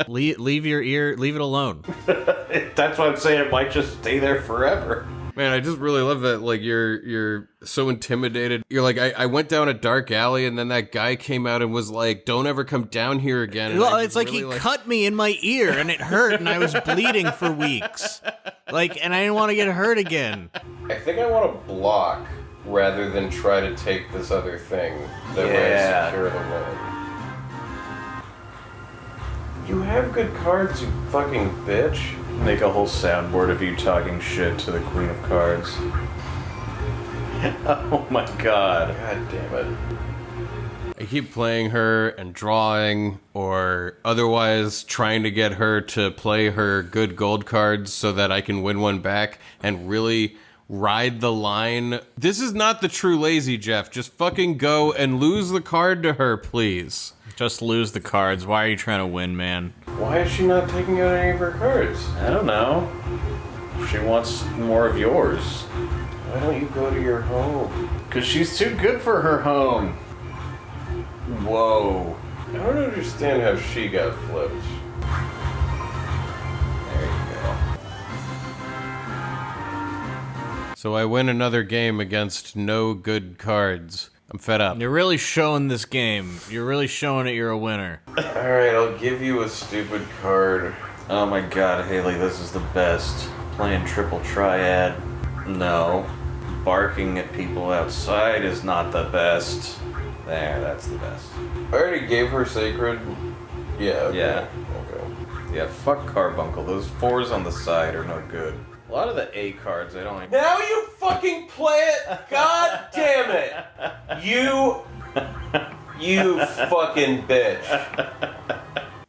leave your ear, leave it alone. That's why I'm saying it might just stay there forever. Man, I just really love that, like, you're so intimidated. You're like, I went down a dark alley, and then that guy came out and was like, don't ever come down here again. Well, it's like really he cut me in my ear, and it hurt, and I was bleeding for weeks. Like, and I didn't want to get hurt again. I think I want to block rather than try to take this other thing that way secure the win. You have good cards, you fucking bitch. Make a whole soundboard of you talking shit to the Queen of Cards. Oh my god. God damn it. I keep playing her and drawing, or otherwise trying to get her to play her good gold cards so that I can win one back and really ride the line. This is not the true lazy, Jeff. Just fucking go and lose the card to her, please. Just lose the cards. Why are you trying to win, man? Why is she not taking out any of her cards? I don't know. She wants more of yours. Why don't you go to your home? Because she's too good for her home. Whoa. I don't understand how she got flipped. There you go. So I win another game against no good cards. I'm fed up. You're really showing this game. You're really showing it you're a winner. Alright, I'll give you a stupid card. Oh my god, Haley, this is the best. Playing triple triad. No. Barking at people outside is not the best. There, that's the best. I already gave her Sacred. Yeah, okay. Yeah. Okay. Yeah, fuck Carbuncle. Those 4s on the side are no good. A lot of the A cards, I don't like. Now you fucking play it! God damn it! You fucking bitch.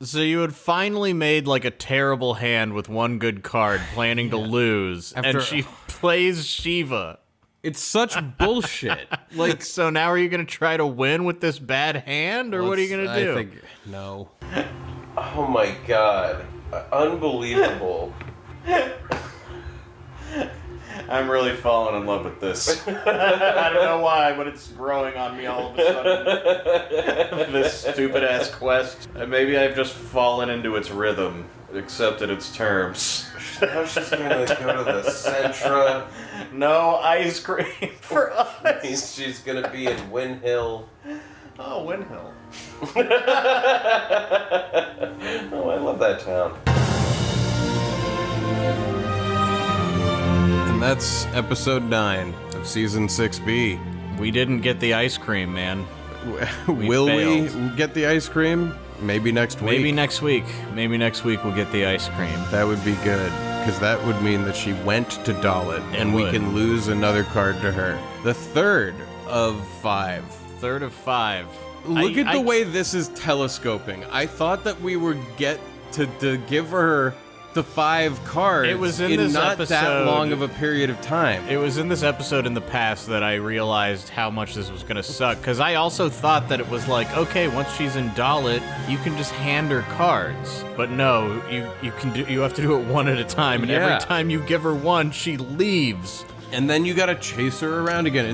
So you had finally made like a terrible hand with one good card, planning to lose, and she plays Shiva. It's such bullshit. Like, so now are you gonna try to win with this bad hand, or what are you gonna do? I think no. Oh my god. Unbelievable. I'm really falling in love with this. I don't know why, but it's growing on me all of a sudden. This stupid-ass quest. And maybe I've just fallen into its rhythm, accepted its terms. Now she's gonna go to the Centra. No ice cream for us. Means she's gonna be in Windhill. Oh, Windhill. Oh, I love that town. And that's episode 9 of season 6B. We didn't get the ice cream, man. Will failed. we get the ice cream? Maybe next week. Maybe next week. Maybe next week we'll get the ice cream. That would be good, because that would mean that she went to Dalit, and we would. can lose another card to her. The third of 5. Third of 5. Look at the way this is telescoping. I thought that we would get to give her the 5 cards It was in this not that episode. long of a period of time. It was in this episode in the past that I realized how much this was gonna suck, because I also thought that it was like, okay, once she's in Dalit, you can just hand her cards. But no, you have to do it one at a time, and every time you give her one, she leaves. And then you gotta chase her around again.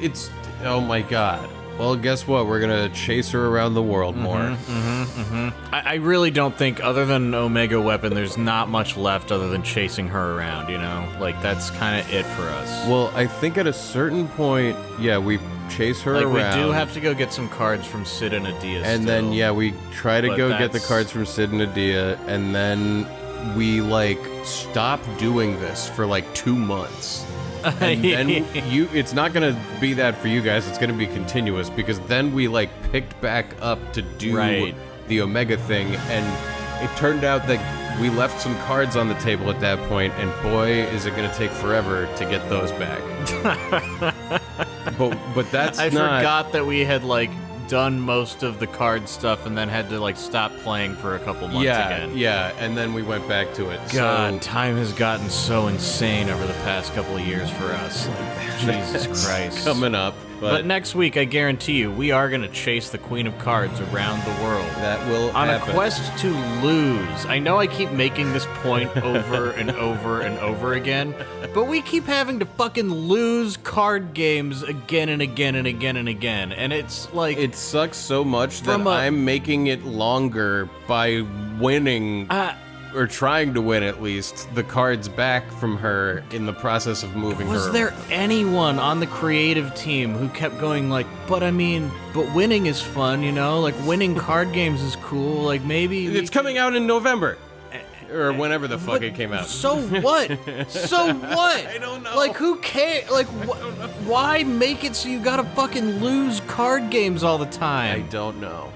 It's oh my god. Well, guess what? We're gonna chase her around the world more. I really don't think, other than Omega Weapon, there's not much left other than chasing her around, you know? Like, that's kind of it for us. Well, I think at a certain point, we chase her like, around. we do have to go get some cards from Sid and Adia and still. then, we try to But go get the that's- cards from Sid and Adia, and then we, stop doing this for, 2 months. And then it's not gonna be that for you guys, it's gonna be continuous, because then we, picked back up to do the Omega thing, and it turned out that we left some cards on the table at that point, and boy, is it going to take forever to get those back. but that's I not... forgot that we had, like, done most of the card stuff and then had to, like, stop playing for a couple months again. Yeah, and then we went back to it. God, So, time has gotten so insane over the past couple of years for us. Jesus Christ. coming up. But next week, I guarantee you, we are going to chase the Queen of Cards around the world. that will On happen. a quest to lose. I know I keep making this point over and over and over again, but we keep having to fucking lose card games again and again and again and again. And it's like... It sucks so much that From a- I'm making it longer by winning, or trying to win at least, the cards back from her in the process of moving her. Was there anyone on the creative team who kept going like, but winning is fun, you know? Like, winning card games is cool, like, maybe... It's coming out in November. Or whenever the fuck it came out. So what? So what? I don't know. Like, who cares? Like, why make it so you gotta fucking lose card games all the I time? don't know.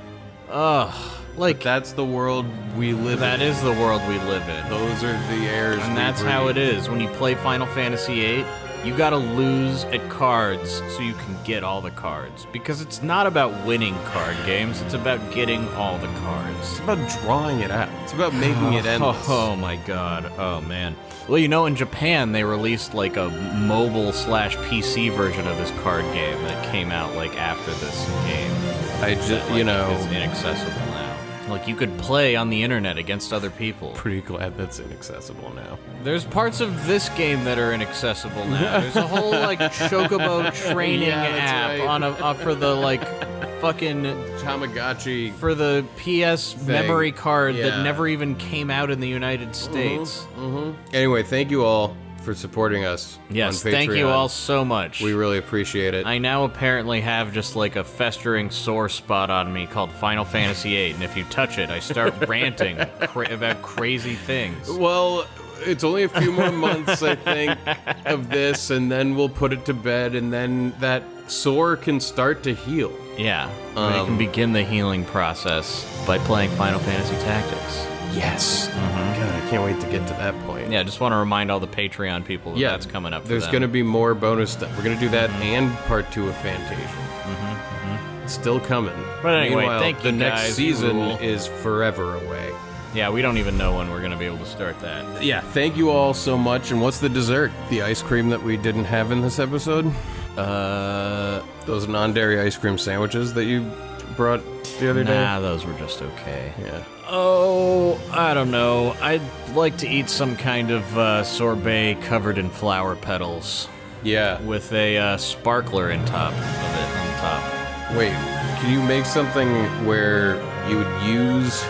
Ugh. Like, That's the world we live that in. is the world we live in. Those are the airs And we that's how it breathe. is. When you play Final Fantasy VIII, you gotta lose at cards so you can get all the cards. Because it's not about winning card games, it's about getting all the cards. It's about drawing it out. It's about making it endless. Oh my god. Oh man. Well, you know, in Japan, they released like a mobile/PC version of this card game that came out like after this game. It's inaccessible now. Like, you could play on the internet against other people. Pretty glad that's inaccessible now. There's parts of this game that are inaccessible now. There's a whole like chocobo training app right. for the like fucking Tamagotchi. for the PS memory card Yeah. that never even came out in the United States. Anyway, thank you all for supporting us. Yes, on thank you Patreon. all so much. We really appreciate it. I now apparently have just like a festering sore spot on me called Final Fantasy VIII, and if you touch it, I start ranting about crazy things. Well, it's only a few more months, I think, of this, and then we'll put it to bed, and then that sore can start to heal. Yeah, we can begin the healing process by playing Final Fantasy Tactics. Yes. God, I can't wait to get to that point. Yeah, just want to remind all the Patreon people that that's coming up for There's them. going to be more bonus stuff. We're going to do that and part 2 of Fantasia. It's still coming. But anyway, Meanwhile, thank you the next guys, season rule. is forever away. Yeah, we don't even know when we're going to be able to start that. Yeah, thank you all so much. And what's the dessert? The ice cream that we didn't have in this episode? Those non-dairy ice cream sandwiches that you brought the other day? Nah, those were just okay. Yeah. Oh, I don't know. I'd like to eat some kind of sorbet covered in flower petals Yeah. with a sparkler on top of it. On top. Wait, can you make something where you would use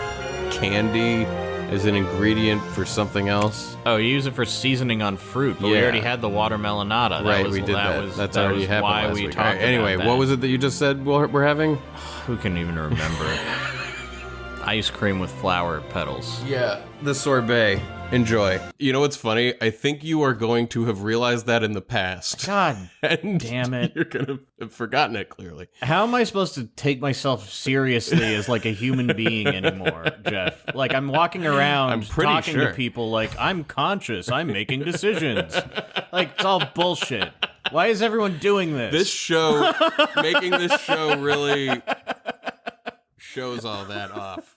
candy as an ingredient for something else? Oh, you use it for seasoning on fruit, but we Yeah. already had the watermelonada. We did that. That's already happened why last we week. talked All right, anyway, about what that. was it that you just said we're having? Who can even remember? Ice cream with flower petals. Yeah, the sorbet. Enjoy. You know what's funny? I think you are going to have realized that in the past. God And damn it. You're going to have forgotten it, clearly. How am I supposed to take myself seriously as like a human being anymore, Jeff? Like, I'm walking around I'm pretty talking sure. to people like, I'm conscious, I'm making decisions. Like, it's all bullshit. Why is everyone doing this? This show, making this show really shows all that off.